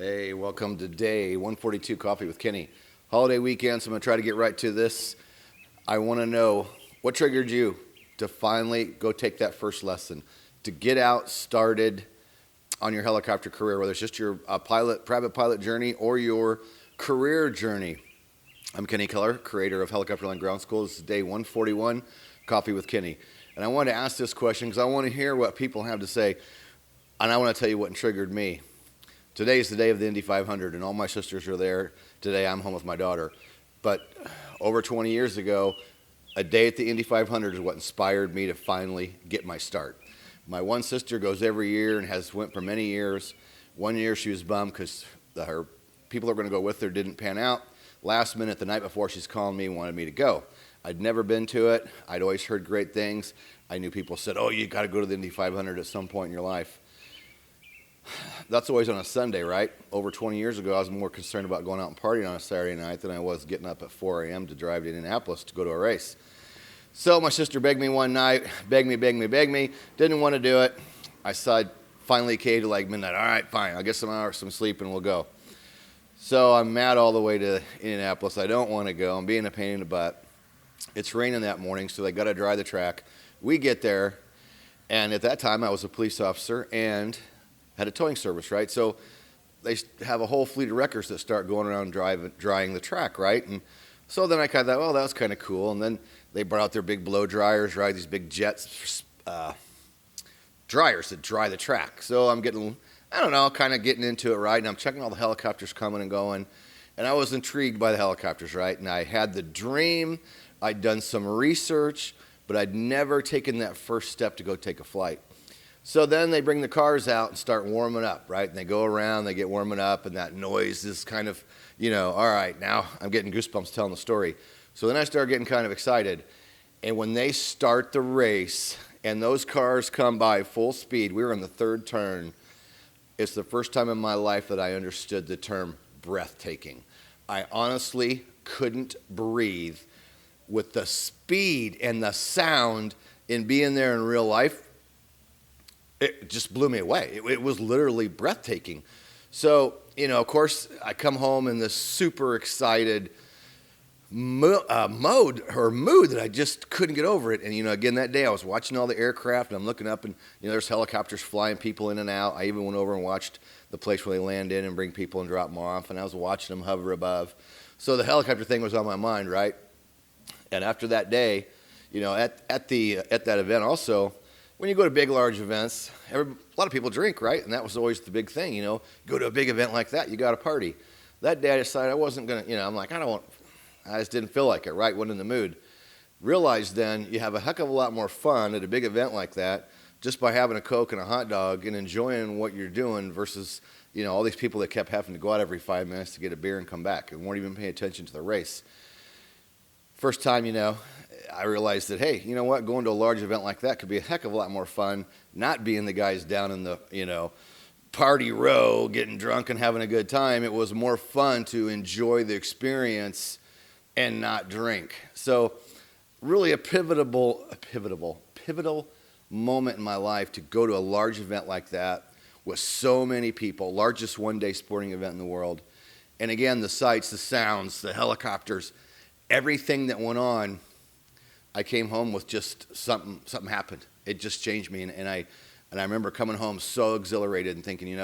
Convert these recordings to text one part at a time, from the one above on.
Hey, welcome to day 142 Coffee with Kenny. Holiday weekend, so I'm going to try to get right to this. I want to know what triggered you to finally go take that first lesson, to get out started on your helicopter career, whether it's just your private pilot journey or your career journey. I'm Kenny Keller, creator of Helicopter Line Ground School. This is day 141, Coffee with Kenny. And I wanted to ask this question because I want to hear what people have to say, and I want to tell you what triggered me. Today is the day of the Indy 500, and all my sisters are there. Today I'm home with my daughter. But over 20 years ago, a day at the Indy 500 is what inspired me to finally get my start. My one sister goes every year and has went for many years. One year she was bummed because her people that were going to go with her didn't pan out. Last minute, the night before, she's calling me and wanted me to go. I'd never been to it. I'd always heard great things. I knew people said, oh, you got to go to the Indy 500 at some point in your life. That's always on a Sunday, right? Over 20 years ago, I was more concerned about going out and partying on a Saturday night than I was getting up at 4 a.m. to drive to Indianapolis to go to a race. So my sister begged me one night, begged me, didn't want to do it. I finally caved to like midnight. All right, fine, I'll get some hours, some sleep, and we'll go. So I'm mad all the way to Indianapolis. I don't want to go. I'm being a pain in the butt. It's raining that morning, so they got to dry the track. We get there, and at that time, I was a police officer and had a towing service, right? So they have a whole fleet of wreckers that start going around drying the track, right? And so then I kind of thought, well, that was kind of cool. And then they brought out their big blow dryers, right? These big jets, dryers that dry the track. So I'm getting, kind of getting into it, right? And I'm checking all the helicopters coming and going. And I was intrigued by the helicopters, right? And I had the dream. I'd done some research, but I'd never taken that first step to go take a flight. So then they bring the cars out and start warming up, right? And they go around, they get warming up, and that noise is kind of, all right, now I'm getting goosebumps telling the story. So then I start getting kind of excited. And when they start the race and those cars come by full speed, we were in the third turn, it's the first time in my life that I understood the term breathtaking. I honestly couldn't breathe with the speed and the sound in being there in real life. It just blew me away. It was literally breathtaking. So, of course, I come home in this super excited mood that I just couldn't get over it. And, again, that day I was watching all the aircraft, and I'm looking up, and, there's helicopters flying people in and out. I even went over and watched the place where they land in and bring people and drop them off, and I was watching them hover above. So the helicopter thing was on my mind, right? And after that day, at that event also, when you go to big, large events, a lot of people drink, right? And that was always the big thing, Go to a big event like that, you got to party. That day I decided I wasn't going to, I'm like, I just didn't feel like it, right? Wasn't in the mood. Realized then you have a heck of a lot more fun at a big event like that just by having a Coke and a hot dog and enjoying what you're doing versus, all these people that kept having to go out every 5 minutes to get a beer and come back and weren't even paying attention to the race. First time, I realized that, hey, you know what? Going to a large event like that could be a heck of a lot more fun, not being the guys down in the, party row, getting drunk and having a good time. It was more fun to enjoy the experience and not drink. So really a pivotal moment in my life to go to a large event like that with so many people, largest one-day sporting event in the world. And again, the sights, the sounds, the helicopters, everything that went on, I came home with just something happened. It just changed me, and I remember coming home so exhilarated and thinking,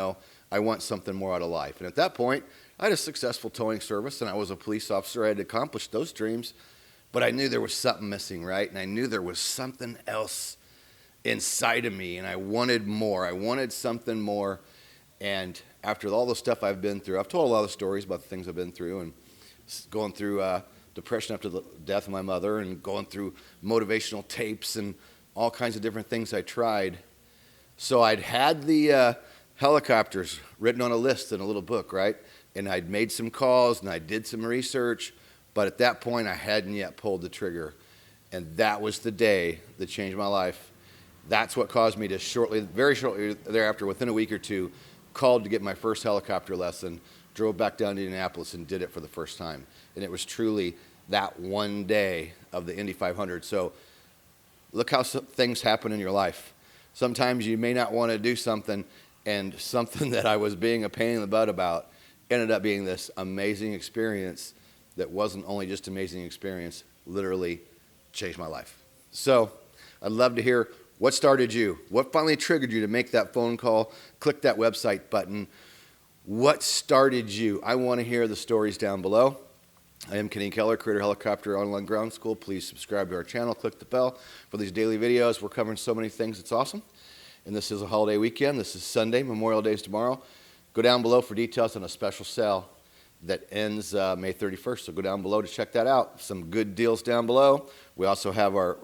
I want something more out of life. And at that point, I had a successful towing service, and I was a police officer. I had accomplished those dreams, but I knew there was something missing, right? And I knew there was something else inside of me, and I wanted more. I wanted something more, and after all the stuff I've been through, I've told a lot of stories about the things I've been through, and going through depression after the death of my mother and going through motivational tapes and all kinds of different things I tried. So I'd had the helicopters written on a list in a little book, right? And I'd made some calls and I did some research, but at that point I hadn't yet pulled the trigger. And that was the day that changed my life. That's what caused me to very shortly thereafter, within a week or two, called to get my first helicopter lesson, drove back down to Indianapolis and did it for the first time. And it was truly that one day of the Indy 500. So look how things happen in your life. Sometimes you may not want to do something, And something that I was being a pain in the butt about ended up being this amazing experience that wasn't only just amazing experience, literally changed my life. So I'd love to hear what started you, what finally triggered you to make that phone call, click that website button. What started you? I want to hear the stories down below. I am Kenny Keller, Creator Helicopter Online Ground School. Please subscribe to our channel, click the bell for these daily videos. We're covering so many things, it's awesome. And this is a holiday weekend. This is Sunday, Memorial Day is tomorrow. Go down below for details on a special sale that ends May 31st. So go down below to check that out. Some good deals down below. We also have our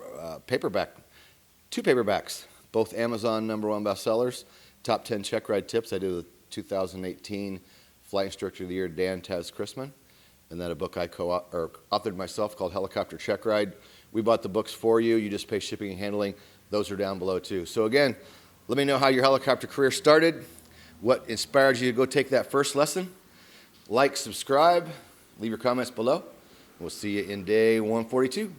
two paperbacks, both Amazon #1 bestsellers, Top 10 Check Ride Tips. I do the 2018 Flight Instructor of the Year, Dan Taz Chrisman. And then a book I authored myself called Helicopter Check Ride. We bought the books for you. You just pay shipping and handling. Those are down below too. So again, let me know how your helicopter career started, what inspired you to go take that first lesson. Like, subscribe, leave your comments below. We'll see you in day 142.